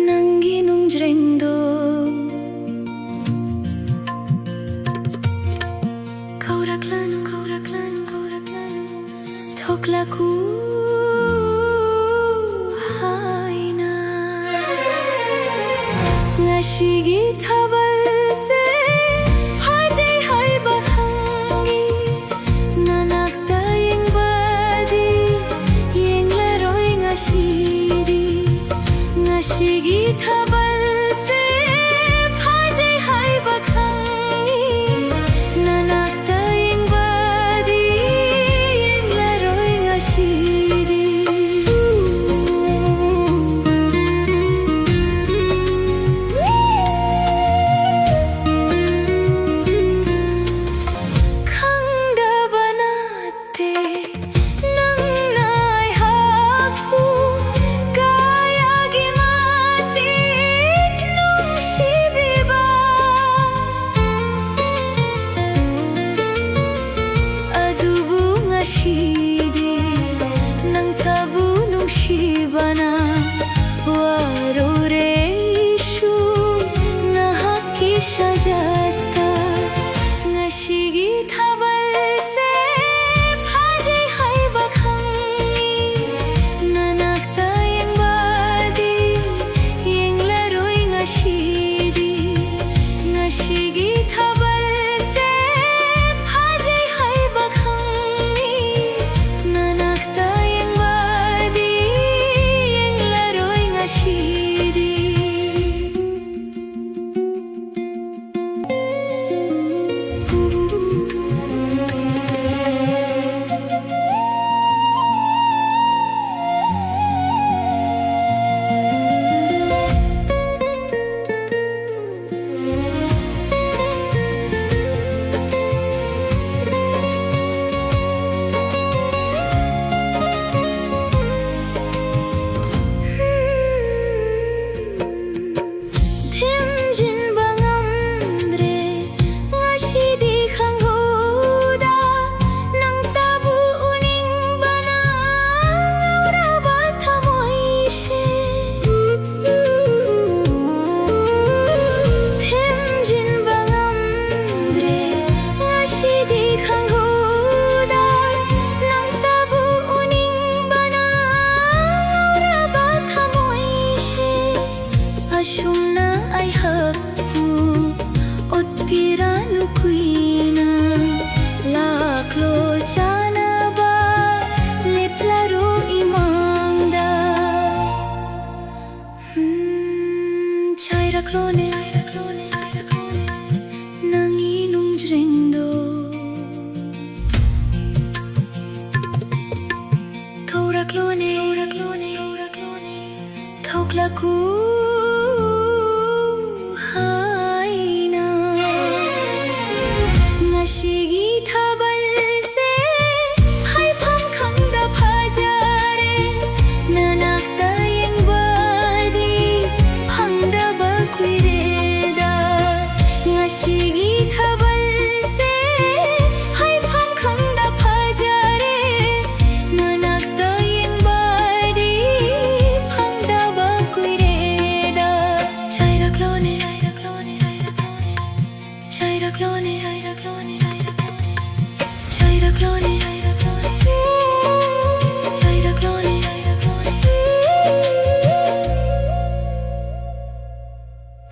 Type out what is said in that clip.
Nanggi nung jrendo Kau raklanu Thoklaku haina Ngashigi thabalse hajai hai bakhangi Nanakta yengbadi yenglaroi ngashigi thabalse hajai hai bakhangi Nanakta yengbadi yenglaroi ngashiri Nang tabu nung shibana warure ishu nahaki shajata ngashigi thabalse hajai hai bakhangi nanakta yengbadi yenglaroi ngashigi thabalse hajai hai bakhangi nanakta yengbadi yenglaroi ngashiri Ashumna ay happu otpiranu kuina laklo chanaba leplaro imangda chairaklone nangi nung jrendo Kauraklone thoklaku